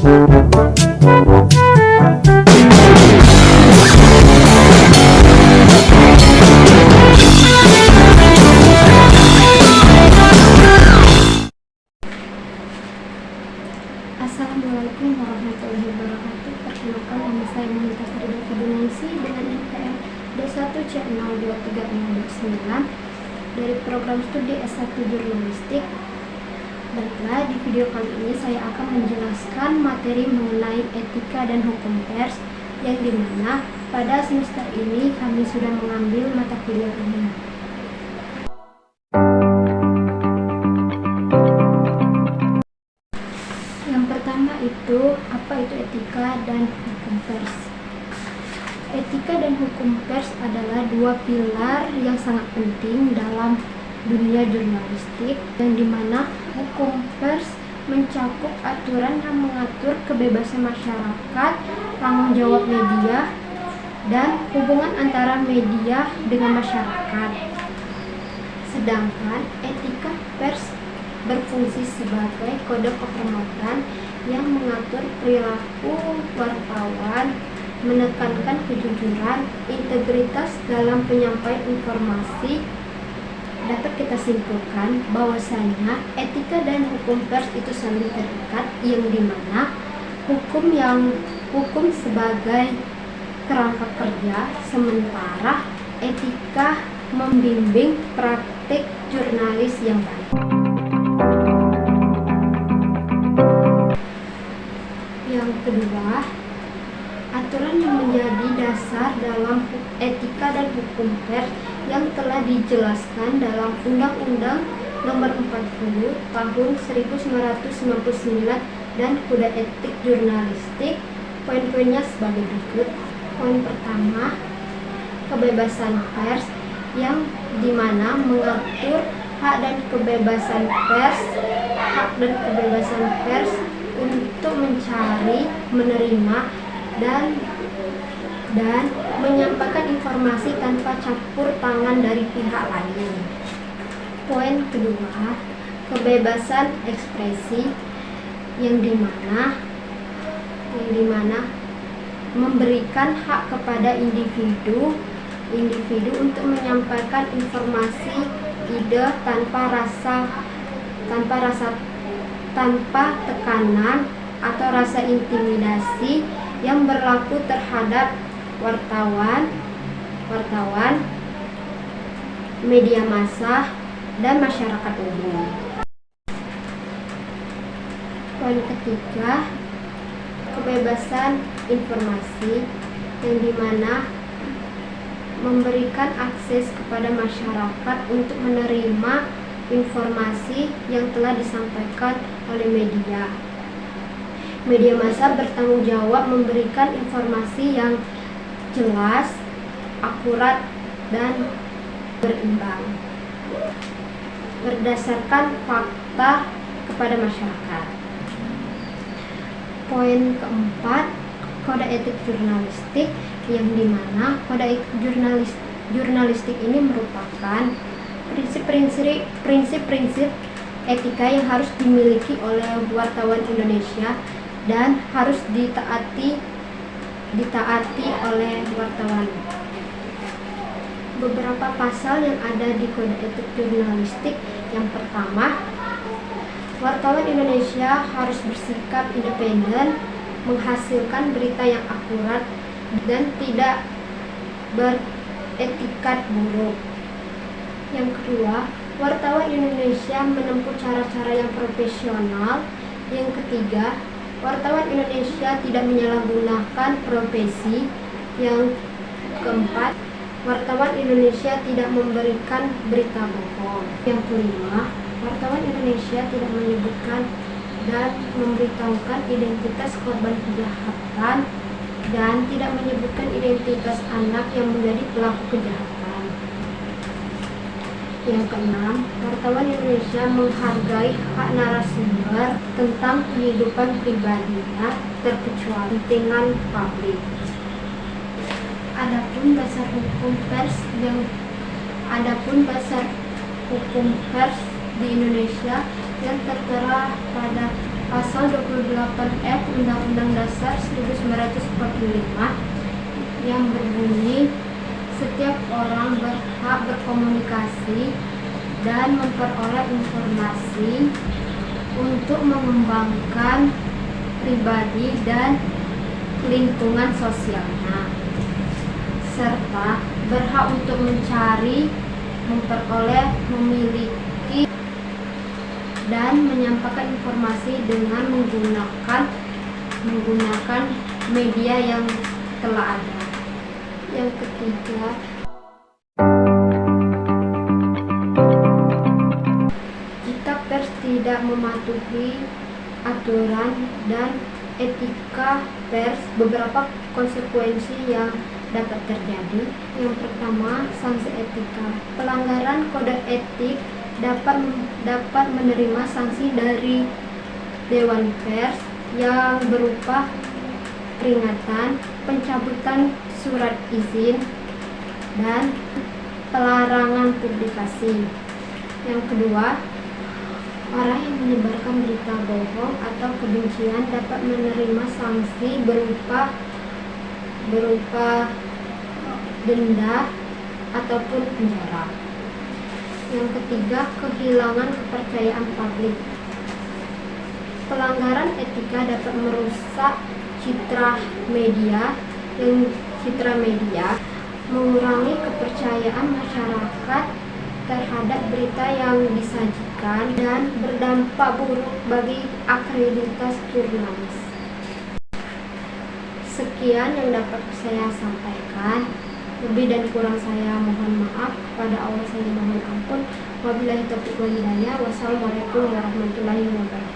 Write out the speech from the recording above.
Assalamualaikum warahmatullahi wabarakatuh. Perkenalkan, nama saya Monita Farida Fidunansi dengan NPM D1C023029 dari program studi S1 Jurnalistik. Baiklah, di video kali ini saya akan menjelaskan materi mengenai etika dan hukum pers, yang dimana pada semester ini kami sudah mengambil mata kuliah ini. Yang pertama itu, apa itu etika dan hukum pers? Etika dan hukum pers adalah dua pilar yang sangat penting dalam dunia jurnalistik, yang dimana hukum pers mencakup aturan yang mengatur kebebasan masyarakat, tanggung jawab media, dan hubungan antara media dengan masyarakat. Sedangkan etika pers berfungsi sebagai kode kehormatan yang mengatur perilaku wartawan, menekankan kejujuran, integritas dalam penyampaian informasi. Dapat kita simpulkan bahwasanya etika dan hukum pers itu saling terikat, yang dimana hukum sebagai kerangka kerja, sementara etika membimbing praktik jurnalis yang baik. Yang kedua, aturan yang menjadi dasar dalam etika dan hukum pers yang telah dijelaskan dalam Undang-Undang Nomor 40 Tahun 1999 dan Kode Etik Jurnalistik. Poin-poinnya sebagai berikut. Poin pertama, kebebasan pers, yang dimana mengatur hak dan kebebasan pers untuk mencari, menerima, dan menyampaikan informasi tanpa campur tangan dari pihak lain. Poin kedua, kebebasan ekspresi, yang dimana memberikan hak kepada individu untuk menyampaikan informasi, ide tanpa tekanan atau rasa intimidasi yang berlaku terhadap wartawan, media massa, dan masyarakat umum. Poin ketiga, kebebasan informasi, yang dimana memberikan akses kepada masyarakat untuk menerima informasi yang telah disampaikan oleh media. Media massa bertanggung jawab memberikan informasi yang jelas, akurat, dan berimbang berdasarkan fakta kepada masyarakat. Poin keempat, kode etik jurnalistik, yang dimana kode etik jurnalistik ini merupakan prinsip-prinsip etika yang harus dimiliki oleh wartawan Indonesia dan harus ditaati oleh wartawan. Beberapa pasal yang ada di kode etik jurnalistik. Yang pertama, wartawan Indonesia harus bersikap independen, menghasilkan berita yang akurat, dan tidak beretikat buruk. Yang kedua, wartawan Indonesia menempuh cara-cara yang profesional. Yang ketiga, wartawan Indonesia tidak menyalahgunakan profesi. Yang keempat, wartawan Indonesia tidak memberikan berita bohong. Yang kelima, wartawan Indonesia tidak menyebutkan dan memberitahukan identitas korban kejahatan dan tidak menyebutkan identitas anak yang menjadi pelaku kejahatan. Yang keenam, wartawan Indonesia menghargai hak narasumber tentang kehidupan pribadinya terkecuali kepentingan publik. Adapun dasar hukum pers di Indonesia yang tertera pada Pasal 28F Undang-Undang Dasar 1945 yang berbunyi setiap orang berhak berkomunikasi dan memperoleh informasi untuk mengembangkan pribadi dan lingkungan sosialnya, serta berhak untuk mencari, memperoleh, memiliki, dan menyampaikan informasi dengan menggunakan media yang telah ada. Yang ketiga, jika pers tidak mematuhi aturan dan etika pers, beberapa konsekuensi yang dapat terjadi. Yang pertama, sanksi etika. Pelanggaran kode etik dapat menerima sanksi dari Dewan Pers yang berupa peringatan, pencabutan surat izin, dan pelarangan publikasi. Yang kedua, orang yang menyebarkan berita bohong atau kebencian dapat menerima sanksi berupa denda ataupun penjara. Yang ketiga, kehilangan kepercayaan publik. Pelanggaran etika dapat merusak citra media, mengurangi kepercayaan masyarakat terhadap berita yang disajikan, dan berdampak buruk bagi akreditas jurnalis. Sekian yang dapat saya sampaikan. Lebih dan kurang saya mohon maaf. Kepada Allah saya mohon ampun. Wabillahi taufiq wal hidayah. Wassalamualaikum warahmatullahi wabarakatuh.